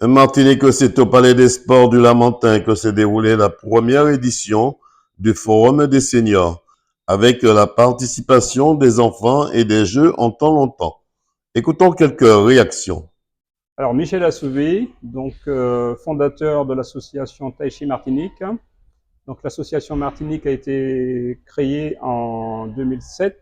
Martinique, c'est au Palais des Sports du Lamentin que s'est déroulée la première édition du Forum des seniors, avec la participation des enfants et des jeux en temps longtemps. Écoutons quelques réactions. Alors Michel Assouvé, donc fondateur de l'association Tai Chi Martinique. Donc l'association Martinique a été créée en 2007.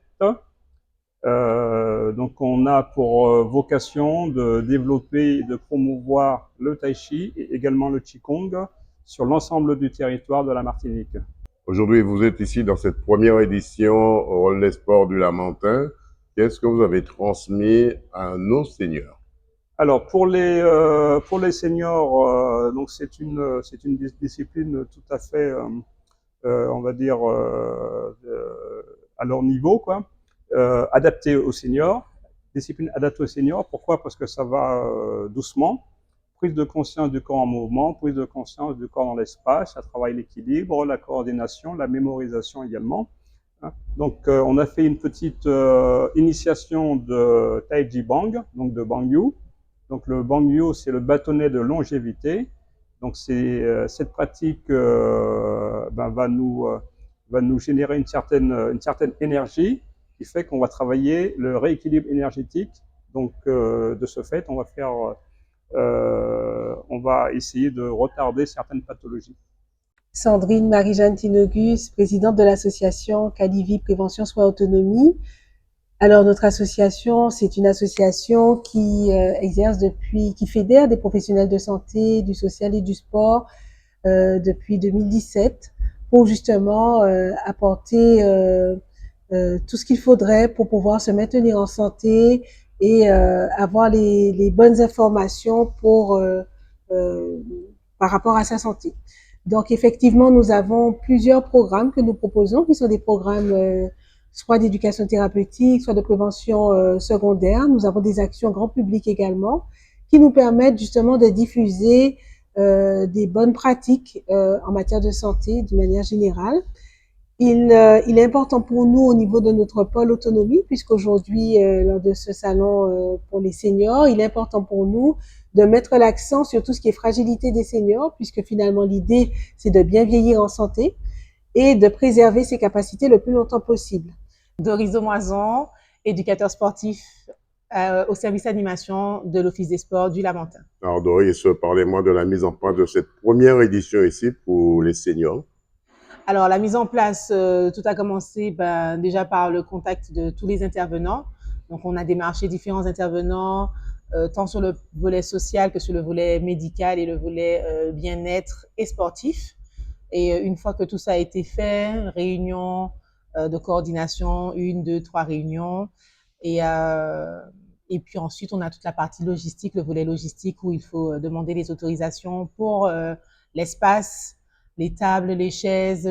Donc on a pour vocation de développer et de promouvoir le Tai Chi et également le Qigong sur l'ensemble du territoire de la Martinique. Aujourd'hui, vous êtes ici dans cette première édition au Relais Sport du Lamentin. Qu'est-ce que vous avez transmis à nos seniors? Alors pour les seniors, donc c'est une discipline tout à fait on va dire à leur niveau, quoi, adaptée aux seniors, discipline adaptée aux seniors. Pourquoi? Parce que ça va doucement. Prise de conscience du corps en mouvement, prise de conscience du corps dans l'espace, ça travaille l'équilibre, la coordination, la mémorisation également. Donc on a fait une petite initiation de Tai Chi Bang, donc de Bang Yu. Donc le Bang Yu, c'est le bâtonnet de longévité. Donc cette pratique va nous générer une certaine énergie qui fait qu'on va travailler le rééquilibre énergétique. Donc de ce fait, on va essayer de retarder certaines pathologies. Sandrine Marie-Jeanne Tinogus, présidente de l'association Calivi Prévention Soins Autonomie. Alors notre association, c'est une association qui qui fédère des professionnels de santé, du social et du sport depuis 2017 pour justement apporter tout ce qu'il faudrait pour pouvoir se maintenir en santé et avoir les bonnes informations par rapport à sa santé. Donc effectivement, nous avons plusieurs programmes que nous proposons, qui sont des programmes soit d'éducation thérapeutique, soit de prévention secondaire. Nous avons des actions grand public également, qui nous permettent justement de diffuser des bonnes pratiques en matière de santé d'une manière générale. Il est important pour nous au niveau de notre pôle autonomie, puisqu'aujourd'hui, lors de ce salon pour les seniors, il est important pour nous de mettre l'accent sur tout ce qui est fragilité des seniors, puisque finalement l'idée, c'est de bien vieillir en santé et de préserver ses capacités le plus longtemps possible. Doris Demoison, éducateur sportif au service animation de l'Office des sports du Lamentin. Alors Doris, parlez-moi de la mise en place de cette première édition ici pour les seniors. Alors la mise en place, tout a commencé déjà par le contact de tous les intervenants. Donc on a démarché différents intervenants, tant sur le volet social que sur le volet médical et le volet bien-être et sportif. Et une fois que tout ça a été fait, réunion de coordination, 1, 2, 3 réunions. Et puis ensuite, on a toute la partie logistique, le volet logistique où il faut demander les autorisations pour l'espace, les tables, les chaises,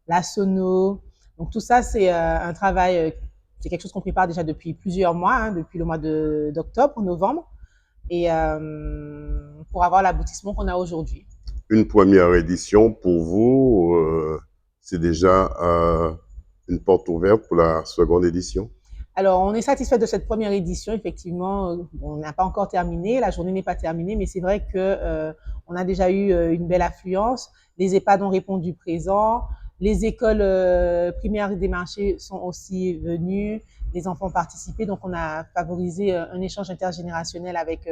la sono. Donc tout ça, c'est un travail, c'est quelque chose qu'on prépare déjà depuis plusieurs mois, depuis le mois d'octobre, novembre, et pour avoir l'aboutissement qu'on a aujourd'hui. Une première édition pour vous, c'est déjà une porte ouverte pour la seconde édition? Alors, on est satisfait de cette première édition, effectivement. On n'a pas encore terminé, la journée n'est pas terminée, mais c'est vrai que on a déjà eu une belle affluence. Les EHPAD ont répondu présent, les écoles primaires des marchés sont aussi venues, les enfants ont participé, donc on a favorisé un échange intergénérationnel avec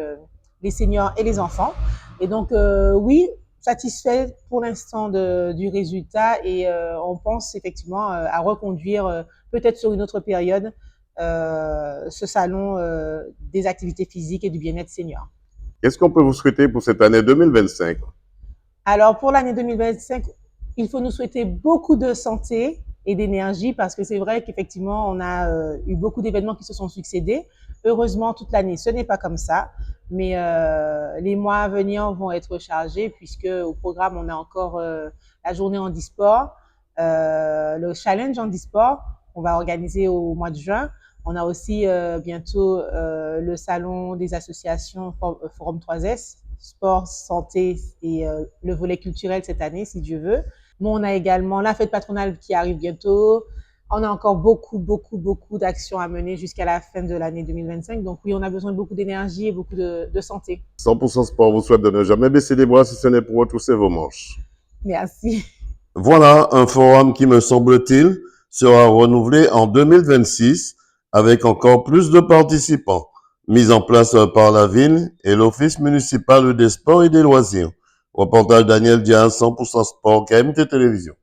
les seniors et les enfants. Et donc, oui, satisfait pour l'instant du résultat et on pense effectivement à reconduire peut-être sur une autre période ce salon des activités physiques et du bien-être senior. Qu'est-ce qu'on peut vous souhaiter pour cette année 2025? Alors pour l'année 2025, il faut nous souhaiter beaucoup de santé et d'énergie parce que c'est vrai qu'effectivement on a eu beaucoup d'événements qui se sont succédés. Heureusement toute l'année ce n'est pas comme ça, mais les mois à venir vont être chargés puisque au programme on a encore la journée handisport, le challenge handisport qu'on va organiser au mois de juin. On a aussi bientôt le salon des associations Forum 3S, sport, santé et le volet culturel cette année, si Dieu veut. Bon, on a également la fête patronale qui arrive bientôt. On a encore beaucoup d'actions à mener jusqu'à la fin de l'année 2025. Donc oui, on a besoin de beaucoup d'énergie et beaucoup de santé. 100% Sport vous souhaite de ne jamais baisser les bras si ce n'est pour retrousser vos manches. Merci. Voilà un forum qui, me semble-t-il, sera renouvelé en 2026 avec encore plus de participants, mis en place par la ville et l'Office municipal des sports et des loisirs. Reportage Daniel Diaz, 100% Sport, KMT Télévision.